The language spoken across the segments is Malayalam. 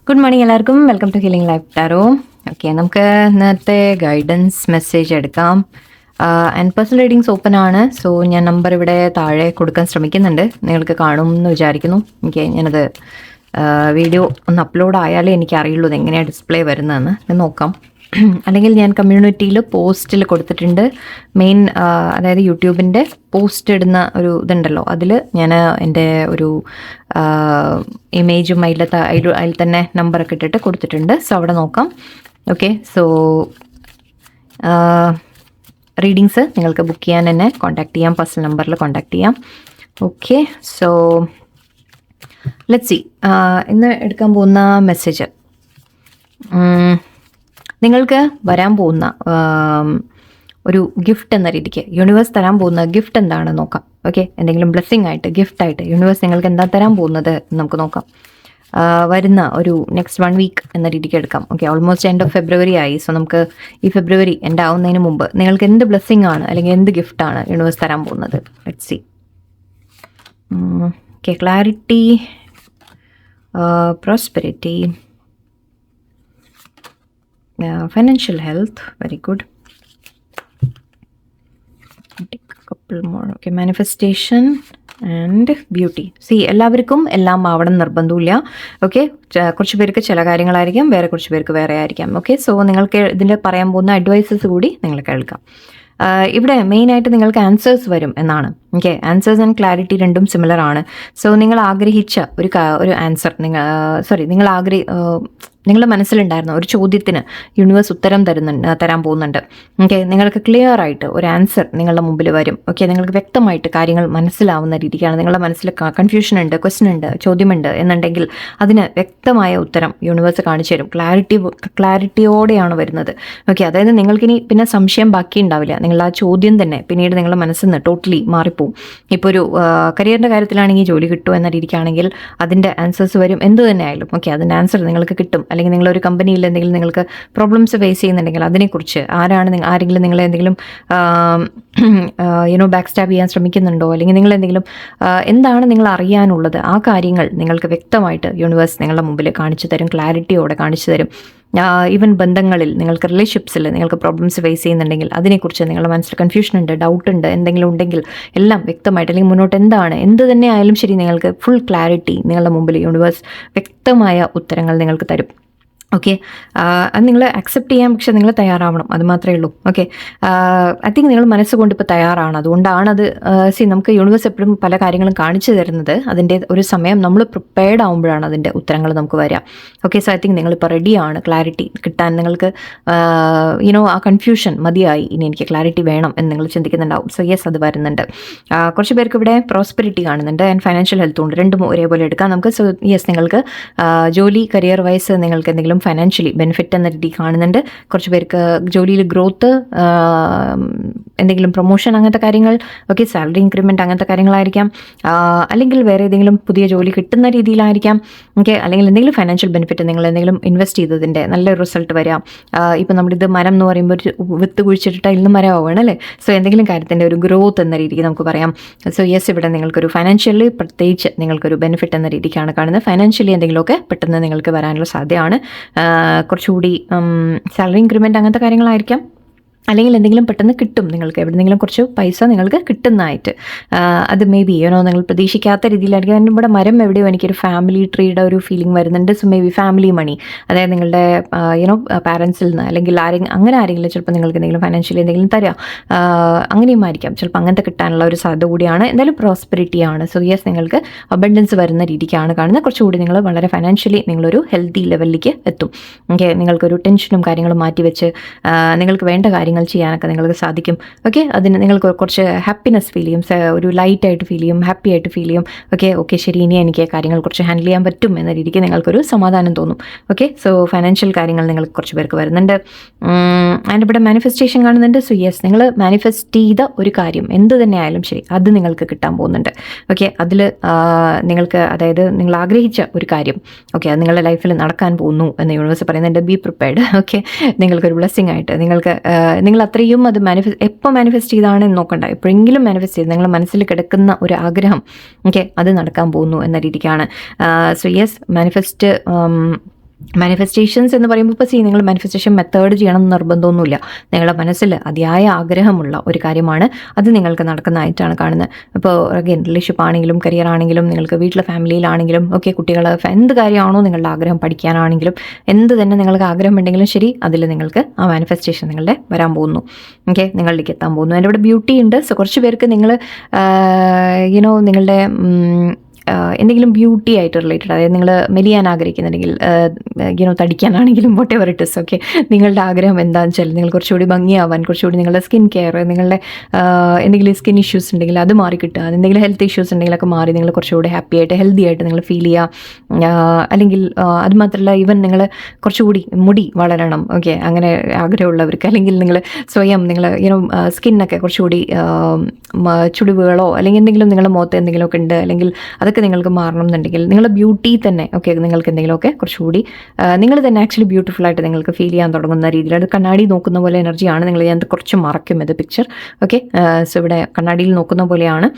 ഗുഡ് മോർണിംഗ് എല്ലാവർക്കും. Welcome to healing life tarot. Okay, നമുക്ക് ഇന്നത്തെ ഗൈഡൻസ് മെസ്സേജ് എടുക്കാം. ആൻഡ് പേഴ്സണൽ റീഡിങ്സ് ഓപ്പൺ ആണ്. സോ ഞാൻ നമ്പർ ഇവിടെ താഴെ കൊടുക്കാൻ ശ്രമിക്കുന്നുണ്ട്. നിങ്ങൾക്ക് കാണും എന്ന് വിചാരിക്കുന്നു. ഓക്കെ, ഞാനത് വീഡിയോ ഒന്ന് അപ്ലോഡ് ആയാലേ എനിക്ക് അറിയുള്ളൂ ഇത് എങ്ങനെയാണ് ഡിസ്പ്ലേ വരുന്നതെന്ന് നോക്കാം. അല്ലെങ്കിൽ ഞാൻ കമ്മ്യൂണിറ്റിയിൽ പോസ്റ്റിൽ കൊടുത്തിട്ടുണ്ട്. മെയിൻ അതായത് യൂട്യൂബിൻ്റെ പോസ്റ്റ് ഇടുന്ന ഒരു ഇതുണ്ടല്ലോ, അതിൽ ഞാൻ എൻ്റെ ഒരു ഇമേജും അതിൽ തന്നെ നമ്പറൊക്കെ ഇട്ടിട്ട് കൊടുത്തിട്ടുണ്ട്. സോ അവിടെ നോക്കാം. ഓക്കെ, സോ റീഡിങ്സ് നിങ്ങൾക്ക് ബുക്ക് ചെയ്യാൻ എന്നെ കോൺടാക്ട് ചെയ്യാം. പേഴ്സണൽ നമ്പറിൽ കോൺടാക്ട് ചെയ്യാം. Okay, so let's see. ഇന്ന് എടുക്കാൻ പോകുന്ന മെസ്സേജ് നിങ്ങൾക്ക് വരാൻ പോകുന്ന ഒരു ഗിഫ്റ്റ് എന്ന രീതിക്ക് യൂണിവേഴ്സ് തരാൻ പോകുന്ന ഗിഫ്റ്റ് എന്താണെന്ന് നോക്കാം. ഓക്കെ, എന്തെങ്കിലും ബ്ലെസ്സിങ് ആയിട്ട്, ഗിഫ്റ്റായിട്ട് യൂണിവേഴ്സ് നിങ്ങൾക്ക് എന്താ തരാൻ പോകുന്നത് നമുക്ക് നോക്കാം. വരുന്ന ഒരു നെക്സ്റ്റ് 1 വീക്ക് എന്ന രീതിക്ക് എടുക്കാം. Okay, almost end of February ആയി. സോ നമുക്ക് ഈ ഫെബ്രുവരി എൻഡ് ആവുന്നതിന് മുമ്പ് നിങ്ങൾക്ക് എന്ത് ബ്ലെസ്സിങ് ആണ് അല്ലെങ്കിൽ എന്ത് ഗിഫ്റ്റാണ് യൂണിവേഴ്സ് തരാൻ പോകുന്നത്. Let's see. Okay, clarity, prosperity, financial health, very good. Take a couple more. Okay, manifestation and beauty. See, എല്ലാവർക്കും എല്ലാം ആവണം നിർബന്ധമില്ല. ഓക്കെ, കുറച്ച് പേർക്ക് ചില കാര്യങ്ങളായിരിക്കാം, വേറെ കുറച്ച് പേർക്ക് വേറെ ആയിരിക്കാം. ഓക്കെ, സോ നിങ്ങൾക്ക് ഇതിൽ പറയാൻ പോകുന്ന അഡ്വൈസസ് കൂടി നിങ്ങൾ കേൾക്കാം. ഇവിടെ മെയിനായിട്ട് നിങ്ങൾക്ക് ആൻസേഴ്സ് വരും എന്നാണ്. ഓക്കെ, ആൻസേഴ്സ് ആൻഡ് ക്ലാരിറ്റി രണ്ടും സിമിലർ ആണ്. സോ നിങ്ങൾ ആഗ്രഹിച്ച ഒരു ആൻസർ നിങ്ങളുടെ മനസ്സിലുണ്ടായിരുന്ന ഒരു ചോദ്യത്തിന് യൂണിവേഴ്സ് ഉത്തരം തരാൻ പോകുന്നുണ്ട്. ഓക്കെ, നിങ്ങൾക്ക് ക്ലിയർ ആയിട്ട് ഒരു ആൻസർ നിങ്ങളുടെ മുമ്പിൽ വരും. ഓക്കെ, നിങ്ങൾക്ക് വ്യക്തമായിട്ട് കാര്യങ്ങൾ മനസ്സിലാവുന്ന രീതിക്കാണ്. നിങ്ങളുടെ മനസ്സിൽ കൺഫ്യൂഷൻ ഉണ്ട്, ക്വസ്റ്റ്യൻ ഉണ്ട്, ചോദ്യമുണ്ട് എന്നുണ്ടെങ്കിൽ അതിന് വ്യക്തമായ ഉത്തരം യൂണിവേഴ്സ് കാണിച്ചു തരും. ക്ലാരിറ്റിയോടെയാണ് വരുന്നത്. ഓക്കെ, അതായത് നിങ്ങൾക്കിനി പിന്നെ സംശയം ബാക്കി ഉണ്ടാവില്ല. നിങ്ങൾ ആ ചോദ്യം തന്നെ പിന്നീട് നിങ്ങളുടെ മനസ്സിൽ നിന്ന് ടോട്ടലി മാറിപ്പോവും. ഇപ്പോൾ ഒരു കരിയറിൻ്റെ കാര്യത്തിലാണെങ്കിൽ ജോലി കിട്ടുമോ എന്ന രീതിക്കാണെങ്കിൽ അതിൻ്റെ ആൻസേഴ്സ് വരും. എന്ത് തന്നെ ആയാലും ഓക്കെ, അതിൻ്റെ ആൻസർ നിങ്ങൾക്ക് കിട്ടും. അല്ലെങ്കിൽ നിങ്ങളൊരു കമ്പനിയിൽ എന്തെങ്കിലും നിങ്ങൾക്ക് പ്രോബ്ലംസ് ഫേസ് ചെയ്യുന്നുണ്ടെങ്കിൽ അതിനെക്കുറിച്ച് ആരെങ്കിലും നിങ്ങളെ എന്തെങ്കിലും ബാക്ക് സ്റ്റാബ് ചെയ്യാൻ ശ്രമിക്കുന്നുണ്ടോ, അല്ലെങ്കിൽ നിങ്ങൾ എന്തെങ്കിലും എന്താണ് നിങ്ങൾ അറിയാനുള്ളത്, ആ കാര്യങ്ങൾ നിങ്ങൾക്ക് വ്യക്തമായിട്ട് യൂണിവേഴ്സ് നിങ്ങളുടെ മുമ്പിൽ കാണിച്ചു തരും. ക്ലാരിറ്റിയോടെ കാണിച്ചു തരും. ഈവൻ ബന്ധങ്ങളിൽ, നിങ്ങൾക്ക് റിലേഷൻഷിപ്സിൽ നിങ്ങൾക്ക് പ്രോബ്ലംസ് ഫേസ് ചെയ്യുന്നുണ്ടെങ്കിൽ അതിനെക്കുറിച്ച് നിങ്ങളുടെ മനസ്സിൽ കൺഫ്യൂഷൻ ഉണ്ട്, ഡൗട്ട് ഉണ്ട്, എന്തെങ്കിലും ഉണ്ടെങ്കിൽ എല്ലാം വ്യക്തമായിട്ട്, അല്ലെങ്കിൽ മുന്നോട്ട് എന്ത് തന്നെ ആയാലും ശരി, നിങ്ങൾക്ക് ഫുൾ ക്ലാരിറ്റി നിങ്ങളുടെ മുമ്പിൽ യൂണിവേഴ്സ് വ്യക്തമായ ഉത്തരങ്ങൾ നിങ്ങൾക്ക് തരും. ഓക്കെ, അത് നിങ്ങൾ അക്സെപ്റ്റ് ചെയ്യാൻ പക്ഷെ നിങ്ങൾ തയ്യാറാവണം, അത് മാത്രമേ ഉള്ളൂ. ഓക്കെ, ഐ തിങ്ക് നിങ്ങൾ മനസ്സുകൊണ്ട് ഇപ്പോൾ തയ്യാറാണ്. അതുകൊണ്ടാണ് അത് നമുക്ക് യൂണിവേഴ്സ് എപ്പോഴും പല കാര്യങ്ങളും കാണിച്ചു തരുന്നത്. അതിൻ്റെ ഒരു സമയം നമ്മൾ പ്രിപ്പയർഡ് ആകുമ്പോഴാണ് അതിൻ്റെ ഉത്തരങ്ങൾ നമുക്ക് വരിക. ഓക്കെ, സോ ഐ തിങ്ക് നിങ്ങളിപ്പോൾ റെഡിയാണ് ക്ലാരിറ്റി കിട്ടാൻ. നിങ്ങൾക്ക് ആ കൺഫ്യൂഷൻ മതിയായി, ഇനി എനിക്ക് ക്ലാരിറ്റി വേണം എന്ന് നിങ്ങൾ ചിന്തിക്കുന്നുണ്ടാവും. സോ യെസ്, അത് വരുന്നുണ്ട്. കുറച്ച് പേർക്ക് ഇവിടെ പ്രോസ്പെരിറ്റി കാണുന്നുണ്ട് ആൻഡ് ഫൈനാൻഷ്യൽ ഹെൽത്തും ഉണ്ട്. രണ്ടും ഒരേപോലെ എടുക്കാം നമുക്ക്. സോ യെസ്, നിങ്ങൾക്ക് ജോലി, കരിയർ വൈസ് നിങ്ങൾക്ക് എന്തെങ്കിലും ഫൈനാൻഷ്യലി ബെനിഫിറ്റ് എന്ന രീതി കാണുന്നുണ്ട്. കുറച്ച് പേർക്ക് ജോലിയിൽ ഗ്രോത്ത്, എന്തെങ്കിലും പ്രൊമോഷൻ, അങ്ങനത്തെ കാര്യങ്ങൾ. ഓക്കെ, സാലറി ഇൻക്രിമെൻറ്റ്, അങ്ങനത്തെ കാര്യങ്ങളായിരിക്കാം. അല്ലെങ്കിൽ വേറെ ഏതെങ്കിലും പുതിയ ജോലി കിട്ടുന്ന രീതിയിലായിരിക്കാം. ഓക്കെ, അല്ലെങ്കിൽ എന്തെങ്കിലും ഫൈനാൻഷ്യൽ ബെനിഫിറ്റ്, നിങ്ങൾ എന്തെങ്കിലും ഇൻവെസ്റ്റ് ചെയ്തതിൻ്റെ നല്ലൊരു റിസൾട്ട് വരാം. ഇപ്പം നമ്മളിത് മരം എന്ന് പറയുമ്പോൾ ഒരു വിത്ത് കുഴിച്ചിട്ട് അതിൽ നിന്ന് മരമാവുകയാണ് അല്ലേ. സോ എന്തെങ്കിലും കാര്യത്തിൻ്റെ ഒരു ഗ്രോത്ത് എന്ന രീതിക്ക് നമുക്ക് പറയാം. സോ യെസ്, ഇവിടെ നിങ്ങൾക്കൊരു ഫൈനാൻഷ്യലി പ്രത്യേകിച്ച് നിങ്ങൾക്കൊരു ബെനിഫിറ്റ് എന്ന രീതിക്കാണ് കാണുന്നത്. ഫൈനാൻഷ്യലി എന്തെങ്കിലുമൊക്കെ പെട്ടെന്ന് നിങ്ങൾക്ക് വരാനുള്ള സാധ്യതയാണ്. കുറച്ചുകൂടി സാലറി ഇൻക്രിമെൻറ്റ് അങ്ങനത്തെ കാര്യങ്ങളായിരിക്കാം. അല്ലെങ്കിൽ എന്തെങ്കിലും പെട്ടെന്ന് കിട്ടും, നിങ്ങൾക്ക് എവിടെയെങ്കിലും കുറച്ച് പൈസ നിങ്ങൾക്ക് കിട്ടുന്നതായിട്ട്. അത് മേ ബി നിങ്ങൾ പ്രതീക്ഷിക്കാത്ത രീതിയിലായിരിക്കും. അതിൻ്റെ ഇവിടെ മരം എവിടെയോ എനിക്കൊരു ഫാമിലി ട്രീയുടെ ഒരു ഫീലിംഗ് വരുന്നുണ്ട്. സോ മേ ബി ഫാമിലി മണി, അതായത് നിങ്ങളുടെ പാരൻസിൽ നിന്ന് അല്ലെങ്കിൽ ആരെങ്കിലും ചിലപ്പോൾ നിങ്ങൾക്ക് എന്തെങ്കിലും ഫൈനാൻഷ്യലി എന്തെങ്കിലും തരാം, അങ്ങനെയും ആയിരിക്കാം. ചിലപ്പോൾ അങ്ങനത്തെ കിട്ടാനുള്ള ഒരു സാധ്യത കൂടിയാണ്. എന്തായാലും പ്രോസ്പെരിറ്റിയാണ്. സോ യെസ്, നിങ്ങൾക്ക് അബണ്ടൻസ് വരുന്ന രീതിക്കാണ് കാണുന്നത്. കുറച്ചുകൂടി നിങ്ങൾ വളരെ ഫൈനാൻഷ്യലി നിങ്ങളൊരു ഹെൽത്തി ലെവലിലേക്ക് എത്തും. ഓക്കെ, നിങ്ങൾക്കൊരു ടെൻഷനും കാര്യങ്ങളും മാറ്റിവെച്ച് നിങ്ങൾക്ക് വേണ്ട കാര്യങ്ങൾ ചെയ്യാനൊക്കെ നിങ്ങൾക്ക് സാധിക്കും. ഓക്കെ, അതിന് നിങ്ങൾക്ക് കുറച്ച് ഹാപ്പിനെസ് ഫീൽ ചെയ്യും, ഒരു ലൈറ്റായിട്ട് ഫീൽ ചെയ്യും, ഹാപ്പി ആയിട്ട് ഫീൽ ചെയ്യും. ഓക്കെ ശരി, ഇനി എനിക്ക് കാര്യങ്ങൾ കുറച്ച് ഹാൻഡിൽ ചെയ്യാൻ പറ്റും എന്ന രീതിക്ക് നിങ്ങൾക്കൊരു സമാധാനം തോന്നും. ഓക്കെ, സോ ഫൈനാൻഷ്യൽ കാര്യങ്ങൾ നിങ്ങൾക്ക് കുറച്ച് പേർക്ക് വരുന്നുണ്ട്. അതിൻ്റെ ഇവിടെ മാനിഫെസ്റ്റേഷൻ കാണുന്നുണ്ട്. സോ യെസ്, നിങ്ങൾ മാനിഫെസ്റ്റ് ചെയ്ത ഒരു കാര്യം എന്ത് തന്നെ ആയാലും ശരി, അത് നിങ്ങൾക്ക് കിട്ടാൻ പോകുന്നുണ്ട്. ഓക്കെ, അതിൽ നിങ്ങൾക്ക്, അതായത് നിങ്ങൾ ആഗ്രഹിച്ച ഒരു കാര്യം, ഓക്കെ, അത് നിങ്ങളുടെ ലൈഫിൽ നടക്കാൻ പോകുന്നു എന്ന് യൂണിവേഴ്സ് പറയുന്നുണ്ട്. Be prepared. ഓക്കെ, നിങ്ങൾക്കൊരു ബ്ലെസ്സിങ് ആയിട്ട് നിങ്ങൾക്ക് നിങ്ങൾ അത്രയും അത് എപ്പോൾ മാനിഫെസ്റ്റ് ചെയ്താണെന്ന് നോക്കണ്ട, എപ്പോഴെങ്കിലും മാനിഫെസ്റ്റ് ചെയ്ത് നിങ്ങളുടെ മനസ്സിൽ കിടക്കുന്ന ഒരു ആഗ്രഹം ഓക്കെ അത് നടക്കാൻ പോകുന്നു എന്ന രീതിക്കാണ്. സോ യെസ്, മാനിഫെസ്റ്റേഷൻസ് എന്ന് പറയുമ്പോൾ ഇപ്പോൾ നിങ്ങൾ മാനിഫെസ്റ്റേഷൻ മെത്തേഡ് ചെയ്യണം എന്ന് നിർബന്ധമൊന്നുമില്ല. നിങ്ങളുടെ മനസ്സിൽ അതിയായ ആഗ്രഹമുള്ള ഒരു കാര്യമാണ്, അത് നിങ്ങൾക്ക് നടക്കുന്നതായിട്ടാണ് കാണുന്നത്. ഇപ്പോൾ അഗൈൻ റിലേഷൻഷിപ്പ് ആണെങ്കിലും കരിയർ ആണെങ്കിലും നിങ്ങൾക്ക് വീട്ടിലെ ഫാമിലിയിലാണെങ്കിലും ഓക്കെ കുട്ടികൾ എന്ത് കാര്യമാണോ നിങ്ങളുടെ ആഗ്രഹം, പഠിക്കാനാണെങ്കിലും എന്ത് തന്നെ നിങ്ങൾക്ക് ആഗ്രഹം ഉണ്ടെങ്കിലും ശരി, അതിൽ നിങ്ങൾക്ക് ആ മാനിഫെസ്റ്റേഷൻ നിങ്ങളുടെ വരാൻ പോകുന്നു. ഓക്കെ, നിങ്ങളിലേക്ക് എത്താൻ പോകുന്നു. അതിൻ്റെ ഇവിടെ ബ്യൂട്ടി ഉണ്ട്. സോ കുറച്ച് പേർക്ക് നിങ്ങൾ നിങ്ങളുടെ എന്തെങ്കിലും ബ്യൂട്ടി ആയിട്ട് റിലേറ്റഡ്, അതായത് നിങ്ങൾ മെലിയാൻ ആഗ്രഹിക്കുന്നുണ്ടെങ്കിൽ തടിക്കാനാണെങ്കിലും whatever it is okay, നിങ്ങളുടെ ആഗ്രഹം എന്താണെന്ന് വെച്ചാൽ നിങ്ങൾ കുറച്ചുകൂടി ഭംഗിയാവാൻ, കുറച്ചുകൂടി നിങ്ങളുടെ സ്കിൻ കെയർ, നിങ്ങളുടെ എന്തെങ്കിലും സ്കിൻ ഇഷ്യൂസ് ഉണ്ടെങ്കിൽ അത് മാറി കിട്ടുക, എന്തെങ്കിലും ഹെൽത്ത് ഇഷ്യൂസ് ഉണ്ടെങ്കിലൊക്കെ മാറി നിങ്ങൾ കുറച്ചുകൂടി ഹാപ്പി ആയിട്ട് ഹെൽത്തി ആയിട്ട് നിങ്ങൾ ഫീൽ ചെയ്യുക. അല്ലെങ്കിൽ അത് മാത്രമല്ല, ഈവൻ നിങ്ങൾ കുറച്ചുകൂടി മുടി വളരണം ഓക്കെ, അങ്ങനെ ആഗ്രഹമുള്ളവർക്ക്, അല്ലെങ്കിൽ നിങ്ങൾ സ്വയം നിങ്ങൾ സ്കിന്നൊക്കെ കുറച്ചുകൂടി ചുളിവുകളോ അല്ലെങ്കിൽ എന്തെങ്കിലും നിങ്ങളുടെ മുഖത്ത് എന്തെങ്കിലുമൊക്കെ ഉണ്ട്, അല്ലെങ്കിൽ അതൊക്കെ നിങ്ങൾക്ക് മാറണം എന്നുണ്ടെങ്കിൽ നിങ്ങളുടെ ബ്യൂട്ടി തന്നെ ഓക്കെ നിങ്ങൾക്ക് എന്തെങ്കിലുമൊക്കെ കുറച്ചുകൂടി നിങ്ങൾ തന്നെ ആക്ച്വലി ബ്യൂട്ടിഫുൾ ആയിട്ട് നിങ്ങൾക്ക് ഫീൽ ചെയ്യാൻ തുടങ്ങുന്ന രീതിയിൽ, അത് കണ്ണാടി നോക്കുന്ന പോലെ എനർജിയാണ്. നിങ്ങൾ ഞാൻ കുറച്ച് മറക്കും ഇത് പിക്ചർ ഓക്കെ. സോ ഇവിടെ കണ്ണാടിയിൽ നോക്കുന്ന പോലെയാണ്.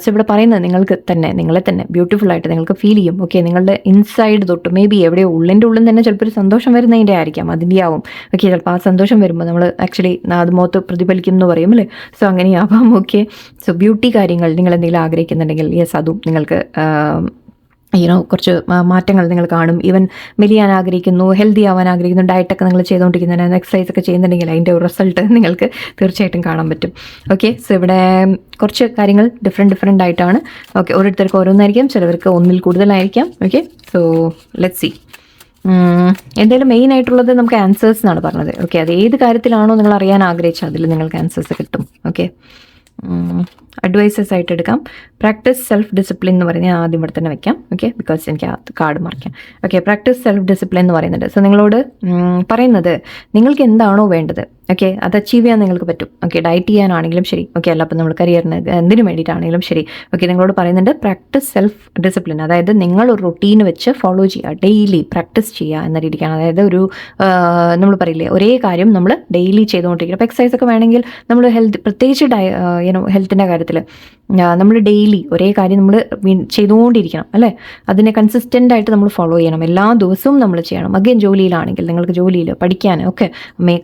സോ ഇവിടെ പറയുന്നത് നിങ്ങൾക്ക് തന്നെ നിങ്ങളെ തന്നെ ബ്യൂട്ടിഫുൾ ആയിട്ട് നിങ്ങൾക്ക് ഫീൽ ചെയ്യും ഓക്കെ. നിങ്ങളുടെ ഇൻസൈഡ് തൊട്ട് മേ ബി എവിടെയോ ഉള്ളിൻ്റെ ഉള്ളിൽ തന്നെ ചിലപ്പോൾ ഒരു സന്തോഷം വരുന്നതിൻ്റെ ആയിരിക്കാം, അതിൻ്റെ ആവും ഓക്കെ. ചിലപ്പോൾ ആ സന്തോഷം വരുമ്പോൾ നമ്മൾ ആക്ച്വലി അത് മുഖത്ത് പ്രതിഫലിക്കും എന്ന് പറയും അല്ലേ. സോ അങ്ങനെയാവാം ഓക്കെ. സോ ബ്യൂട്ടി കാര്യങ്ങൾ നിങ്ങൾ എന്തെങ്കിലും ആഗ്രഹിക്കുന്നുണ്ടെങ്കിൽ യെസ്, അതും നിങ്ങൾക്ക് കുറച്ച് മാറ്റങ്ങൾ നിങ്ങൾ കാണും. ഈവൻ മെലിയാൻ ആഗ്രഹിക്കുന്നു, ഹെൽത്തി ആവാൻ ആഗ്രഹിക്കുന്നു, ഡയറ്റൊക്കെ നിങ്ങൾ ചെയ്തുകൊണ്ടിരിക്കുന്നതിന് എക്സസൈസ് ഒക്കെ ചെയ്യുന്നുണ്ടെങ്കിൽ അതിൻ്റെ ഒരു റിസൾട്ട് നിങ്ങൾക്ക് തീർച്ചയായിട്ടും കാണാൻ പറ്റും ഓക്കെ. സോ ഇവിടെ കുറച്ച് കാര്യങ്ങൾ ഡിഫറെൻ്റ് ആയിട്ടാണ് ഓക്കെ. ഓരോരുത്തർക്ക് ഓരോന്നായിരിക്കാം, ചിലവർക്ക് ഒന്നിൽ കൂടുതലായിരിക്കാം ഓക്കെ. So let's see. എന്തായാലും മെയിൻ ആയിട്ടുള്ളത് നമുക്ക് ആൻസേഴ്സ് എന്നാണ് പറഞ്ഞത് ഓക്കെ. അത് ഏത് കാര്യത്തിലാണോ നിങ്ങൾ അറിയാൻ ആഗ്രഹിച്ചത് അതിൽ നിങ്ങൾക്ക് ആൻസേഴ്സ് കിട്ടും ഓക്കെ. അഡ്വൈസസ് ആയിട്ട് എടുക്കാം. പ്രാക്ടീസ് സെൽഫ് ഡിസിപ്ലിൻ എന്ന് പറഞ്ഞാൽ ആദ്യം ഇവിടെ തന്നെ വെക്കാം ഓക്കെ, ബിക്കോസ് എനിക്ക് ആ കാർഡ് മറിക്കാം ഓക്കെ. പ്രാക്ടീസ് സെൽഫ് ഡിസിപ്ലിൻ എന്ന് പറയുന്നുണ്ട്. സോ നിങ്ങളോട് പറയുന്നത് നിങ്ങൾക്ക് എന്താണോ വേണ്ടത് ഓക്കെ അത് അച്ചീവ് ചെയ്യാൻ നിങ്ങൾക്ക് പറ്റും ഓക്കെ. ഡയറ്റ് ചെയ്യാനാണെങ്കിലും ശരി ഓക്കെ, അല്ല അപ്പം നമ്മൾ കരിയറിന് എന്തിനു വേണ്ടിയിട്ടാണെങ്കിലും ശരി ഓക്കെ. നിങ്ങളോട് പറയുന്നുണ്ട് പ്രാക്ടീസ് സെൽഫ് ഡിസിപ്ലിൻ, അതായത് നിങ്ങൾ ഒരു റൊട്ടീൻ വെച്ച് ഫോളോ ചെയ്യുക, ഡെയിലി പ്രാക്ടീസ് ചെയ്യുക എന്ന രീതിക്കാണ്. അതായത് ഒരു നമ്മൾ പറയില്ലേ ഒരേ കാര്യം നമ്മൾ ഡെയിലി ചെയ്തുകൊണ്ടിരിക്കണം. അപ്പോൾ എക്സസൈസ് ഒക്കെ വേണമെങ്കിൽ നമ്മൾ പ്രത്യേകിച്ച് ഹെൽത്തിൻ്റെ കാര്യത്തിൽ നമ്മൾ ഡെയിലി ഒരേ കാര്യം നമ്മൾ ചെയ്തുകൊണ്ടിരിക്കണം അല്ലേ. അതിനെ കൺസിസ്റ്റൻ്റ് ആയിട്ട് നമ്മൾ ഫോളോ ചെയ്യണം, എല്ലാ ദിവസവും നമ്മൾ ചെയ്യണം. അഗൈൻ ജോലിയിലാണെങ്കിൽ നിങ്ങൾക്ക് ജോലിയിൽ പഠിക്കാൻ ഒക്കെ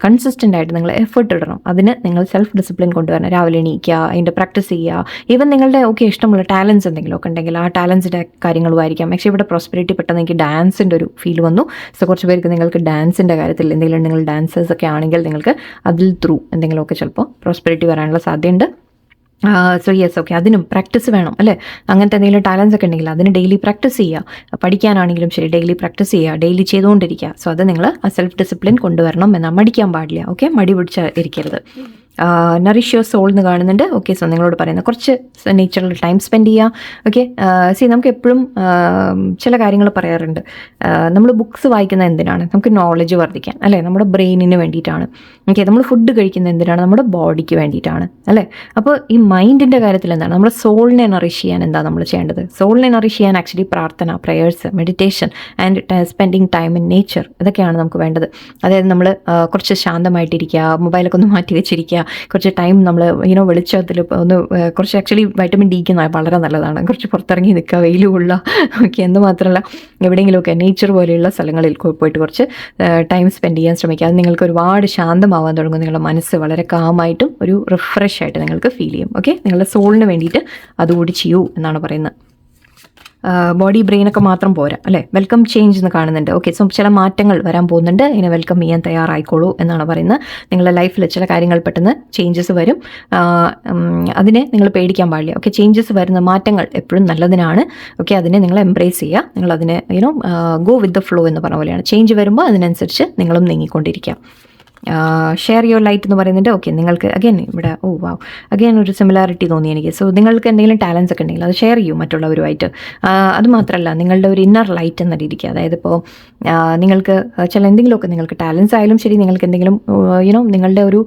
കൺസിസ്റ്റൻ്റ് ആയിട്ട് നിങ്ങൾ എഫേർട്ട് ഇടണം. അതിന് നിങ്ങൾ സെൽഫ് ഡിസിപ്ലിൻ കൊണ്ടുവരണം. രാവിലെ എണീക്കുക, അതിൻ്റെ പ്രാക്ടീസ് ചെയ്യുക. ഈവൻ നിങ്ങളുടെ ഇഷ്ടമുള്ള ടാലൻസ് എന്തെങ്കിലുമൊക്കെ ഉണ്ടെങ്കിൽ ആ ടാലൻസിൻ്റെ കാര്യങ്ങളും ആയിരിക്കാം. പക്ഷേ ഇവിടെ പ്രോസ്പെരിറ്റി പെട്ടെന്ന് എനിക്ക് ഡാൻസിൻ്റെ ഒരു ഫീൽ വന്നു. സോ കുറച്ച് പേർക്ക് നിങ്ങൾക്ക് ഡാൻസിൻ്റെ കാര്യത്തിൽ എന്തെങ്കിലും നിങ്ങൾ ഡാൻസേഴ്സ് ഒക്കെ ആണെങ്കിൽ നിങ്ങൾക്ക് അതിൽ ത്രൂ എന്തെങ്കിലുമൊക്കെ ചിലപ്പോൾ പ്രോസ്പെരിറ്റി വരാനുള്ള സാധ്യതയുണ്ട്. സോ യെസ് ഓക്കെ, അതിനും പ്രാക്ടീസ് വേണം അല്ലേ. അങ്ങനത്തെ എന്തെങ്കിലും ടാലൻസ് ഒക്കെ ഉണ്ടെങ്കിൽ അതിന് ഡെയിലി പ്രാക്ടീസ് ചെയ്യുക. പഠിക്കാനാണെങ്കിലും ശരി ഡെയിലി പ്രാക്ടീസ് ചെയ്യുക, ഡെയിലി ചെയ്തുകൊണ്ടിരിക്കുക. സോ അത് നിങ്ങൾ ആ സെൽഫ് ഡിസിപ്ലിൻ കൊണ്ടുവരണം എന്നാൽ മടിക്കാൻ പാടില്ല ഓക്കെ. മടി പിടിച്ച് ഇരിക്കരുത്. നറിഷ് യുവർ സോൾ എന്ന് കാണുന്നുണ്ട് ഓക്കെ. സോ നിങ്ങളോട് പറയുന്നത് കുറച്ച് നേച്ചറിൽ ടൈം സ്പെൻഡ് ചെയ്യുക ഓക്കെ. നമുക്ക് എപ്പോഴും ചില കാര്യങ്ങൾ പറയാറുണ്ട്. നമ്മൾ ബുക്സ് വായിക്കുന്നത് എന്തിനാണ്? നമുക്ക് നോളജ് വർദ്ധിക്കാൻ അല്ലേ, നമ്മുടെ ബ്രെയിനിന് വേണ്ടിയിട്ടാണ് ഓക്കെ. നമ്മൾ ഫുഡ് കഴിക്കുന്നത് എന്തിനാണ്? നമ്മുടെ ബോഡിക്ക് വേണ്ടിയിട്ടാണ് അല്ലേ. അപ്പോൾ ഈ മൈൻഡിൻ്റെ കാര്യത്തിൽ എന്താണ്? നമ്മുടെ സോളിനെ നറിഷ് ചെയ്യാൻ എന്താണ് നമ്മൾ ചെയ്യേണ്ടത്? സോളിനെ നറിഷ് ചെയ്യാൻ ആക്ച്വലി പ്രാർത്ഥന, prayers, meditation and spending time in nature, ഇതൊക്കെയാണ് നമുക്ക് വേണ്ടത്. അതായത് നമ്മൾ കുറച്ച് ശാന്തമായിട്ടിരിക്കുക, മൊബൈലൊക്കെ ഒന്ന് മാറ്റി വെച്ചിരിക്കുക, കുറച്ച് ടൈം നമ്മൾ വെളിച്ചത്തിൽ ഒന്ന് കുറച്ച് ആക്ച്വലി വൈറ്റമിൻ ഡിക്ക് വളരെ നല്ലതാണ്. കുറച്ച് പുറത്തിറങ്ങി നിൽക്കുക, വെയിൽ കൊള്ളുക ഓക്കെ. എന്ന് മാത്രമല്ല എവിടെയെങ്കിലുമൊക്കെ നേച്ചർ പോലെയുള്ള സ്ഥലങ്ങളിൽ പോയിട്ട് കുറച്ച് ടൈം സ്പെൻഡ് ചെയ്യാൻ ശ്രമിക്കുക. അത് നിങ്ങൾക്ക് ഒരുപാട് ശാന്തമാവാൻ തുടങ്ങും. നിങ്ങളുടെ മനസ്സ് വളരെ കാമായിട്ടും ഒരു റിഫ്രഷ് ആയിട്ട് നിങ്ങൾക്ക് ഫീൽ ചെയ്യും ഓക്കെ. നിങ്ങളുടെ സോളിന് വേണ്ടിയിട്ട് അതുകൂടി ചെയ്യൂ എന്നാണ് പറയുന്നത്. ബോഡി ബ്രെയിനൊക്കെ മാത്രം പോരാ അല്ലേ. വെൽക്കം ചേഞ്ച് എന്ന് കാണുന്നുണ്ട് ഓക്കെ. സോ ചില മാറ്റങ്ങൾ വരാൻ പോകുന്നുണ്ട്, ഇതിനെ വെൽക്കം ചെയ്യാൻ തയ്യാറായിക്കോളൂ എന്നാണ് പറയുന്നത്. നിങ്ങളുടെ ലൈഫിൽ ചില കാര്യങ്ങൾ പെട്ടെന്ന് ചേഞ്ചസ് വരും, അതിനെ നിങ്ങൾ പേടിക്കാൻ പാടില്ല ഓക്കെ. ചേഞ്ചസ് വരുന്ന മാറ്റങ്ങൾ എപ്പോഴും നല്ലതിനാണ് ഓക്കെ. അതിനെ നിങ്ങൾ എംബ്രേസ് ചെയ്യുക, നിങ്ങൾ അതിനെ ഗോ വിത്ത് ദ ഫ്ലോ എന്ന് പറഞ്ഞ പോലെയാണ്. ചേഞ്ച് വരുമ്പോൾ അതിനനുസരിച്ച് നിങ്ങളും നീങ്ങിക്കൊണ്ടിരിക്കുക. ഷെയർ യുവർ ലൈറ്റ് എന്ന് പറയുന്നുണ്ട് ഓക്കെ. നിങ്ങൾക്ക് അഗൈൻ ഇവിടെ അഗൈൻ ഒരു സിമിലാരിറ്റി തോന്നി എനിക്ക്. സോ നിങ്ങൾക്ക് എന്തെങ്കിലും ടാലൻസ് ഒക്കെ ഉണ്ടെങ്കിൽ അത് ഷെയർ ചെയ്യൂ മറ്റുള്ളവരുമായിട്ട്. അതുമാത്രമല്ല നിങ്ങളുടെ ഒരു ഇന്നർ ലൈറ്റ് എന്ന രീതിക്ക്, അതായത് ഇപ്പോൾ നിങ്ങൾക്ക് ചില എന്തെങ്കിലുമൊക്കെ നിങ്ങൾക്ക് ടാലൻസ് ആയാലും ശരി, നിങ്ങൾക്ക് എന്തെങ്കിലും നിങ്ങളുടെ ഒരു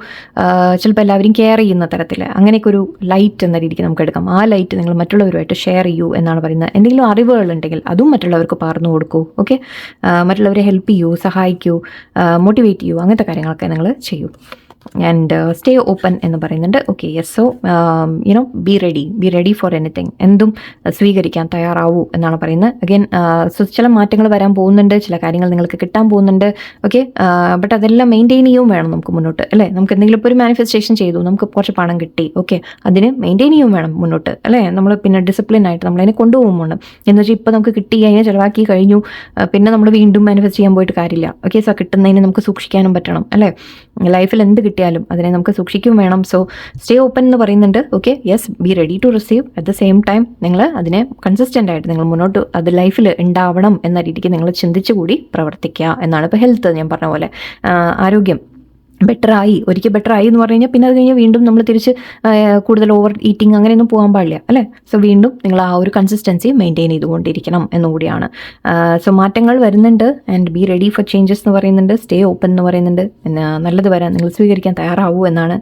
ചിലപ്പോൾ എല്ലാവരും കെയർ ചെയ്യുന്ന തരത്തിൽ അങ്ങനെയൊക്കെ ഒരു ലൈറ്റ് എന്ന രീതിക്ക് നമുക്ക് എടുക്കാം. ആ ലൈറ്റ് നിങ്ങൾ മറ്റുള്ളവരുമായിട്ട് ഷെയർ ചെയ്യൂ എന്നാണ് പറയുന്നത്. എന്തെങ്കിലും അറിവുകളുണ്ടെങ്കിൽ അതും മറ്റുള്ളവർക്ക് പകർന്നു കൊടുക്കൂ ഓക്കെ. മറ്റുള്ളവരെ ഹെൽപ്പ് ചെയ്യൂ, സഹായിക്കൂ, മോട്ടിവേറ്റ് ചെയ്യൂ, അങ്ങനത്തെ കാര്യങ്ങളൊക്കെ നിങ്ങൾ ചെയ്യൂ. ആൻഡ് സ്റ്റേ ഓപ്പൺ എന്ന് പറയുന്നുണ്ട്. Okay, yes. So you know be ready for anything. എന്തും സ്വീകരിക്കാൻ തയ്യാറാവൂ എന്നാണ് പറയുന്നത്. അഗൈൻ സോ ചില മാറ്റങ്ങൾ വരാൻ പോകുന്നുണ്ട്, ചില കാര്യങ്ങൾ നിങ്ങൾക്ക് കിട്ടാൻ പോകുന്നുണ്ട്. ഓക്കെ, ബട്ട് അതെല്ലാം മെയിൻറ്റെയിൻ ചെയ്യുകയും വേണം നമുക്ക് മുന്നോട്ട്, അല്ലേ? നമുക്ക് എന്തെങ്കിലും ഇപ്പോൾ ഒരു മാനിഫെസ്റ്റേഷൻ ചെയ്തു, നമുക്ക് കുറച്ച് പണം കിട്ടി, ഓക്കെ, അതിന് മെയിൻറ്റെയിൻ ചെയ്യുകയും വേണം മുന്നോട്ട്, അല്ലേ? നമ്മൾ പിന്നെ ഡിസിപ്ലിൻ ആയിട്ട് നമ്മളതിനെ കൊണ്ടുപോകുമ്പോൾ എന്ന് വെച്ചാൽ ഇപ്പോൾ നമുക്ക് കിട്ടി, അതിനെ ചിലവാക്കി കഴിഞ്ഞു, പിന്നെ നമ്മൾ വീണ്ടും മാനിഫെസ്റ്റ് ചെയ്യാൻ പോയിട്ട് കാര്യമില്ല. ഓക്കെ, സോ കിട്ടുന്നതിന് നമുക്ക് സൂക്ഷിക്കാനും പറ്റണം, അല്ലേ? ലൈഫിൽ എന്ത് കിട്ടിയാലും അതിനെ നമുക്ക് സൂക്ഷിക്കും വേണം. സോ സ്റ്റേ ഓപ്പൺ എന്ന് പറയുന്നുണ്ട്. Okay, yes, be ready to receive. At the same time നിങ്ങൾ അതിനെ കൺസിസ്റ്റൻ്റ് ആയിട്ട് നിങ്ങൾ മുന്നോട്ട് അത് ലൈഫിൽ ഉണ്ടാവണം എന്ന രീതിക്ക് നിങ്ങൾ ചിന്തിച്ചുകൂടി പ്രവർത്തിക്കുക എന്നാണ്. ഇപ്പോൾ ഹെൽത്ത് ഞാൻ പറഞ്ഞ പോലെ, ആരോഗ്യം ഒരിക്കൽ ബെറ്റർ ആയി എന്ന് പറഞ്ഞു കഴിഞ്ഞാൽ പിന്നെ അത് കഴിഞ്ഞ് വീണ്ടും നമ്മൾ തിരിച്ച് കൂടുതൽ ഓവർ ഈറ്റിംഗ് അങ്ങനെയൊന്നും പോകാൻ പാടില്ല, അല്ലേ? സോ വീണ്ടും നിങ്ങൾ ആ ഒരു കൺസിസ്റ്റൻസി മെയിൻറ്റെയിൻ ചെയ്തുകൊണ്ടിരിക്കണം എന്നുകൂടിയാണ്. സോ മാറ്റങ്ങൾ വരുന്നുണ്ട് and be ready for changes എന്ന് പറയുന്നുണ്ട്. സ്റ്റേ ഓപ്പൺ എന്ന് പറയുന്നുണ്ട്. പിന്നെ നല്ലത് വരാൻ നിങ്ങൾ സ്വീകരിക്കാൻ തയ്യാറാവൂ എന്നാണ്.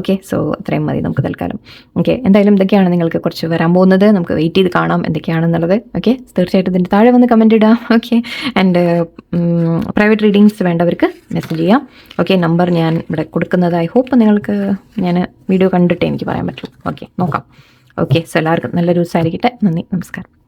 ഓക്കെ, സോ അത്രയും മതി നമുക്ക് തൽക്കാലം. ഓക്കെ, എന്തായാലും ഇതൊക്കെയാണ് നിങ്ങൾക്ക് കുറച്ച് വരാൻ പോകുന്നത്. നമുക്ക് വെയിറ്റ് ചെയ്ത് കാണാം എന്തൊക്കെയാണെന്നുള്ളത്. ഓക്കെ, തീർച്ചയായിട്ടും ഇതിൻ്റെ താഴെ വന്ന് കമൻറ്റ് ഇടാം. ഓക്കെ, ആൻഡ് പ്രൈവറ്റ് റീഡിങ്സ് വേണ്ടവർക്ക് മെസ്സേജ് ചെയ്യാം. ഓക്കെ, നമ്പർ ഞാൻ ഇവിടെ കൊടുക്കുന്നത്. ഐ ഹോപ്പ് നിങ്ങൾക്ക് ഞാൻ വീഡിയോ കണ്ടിട്ട് എനിക്ക് പറയാൻ പറ്റും. ഓക്കെ, നോക്കാം. ഓക്കെ, സോ എല്ലാവർക്കും നല്ലൊരു ദിവസമായിരിക്കട്ടെ. നന്ദി, നമസ്കാരം.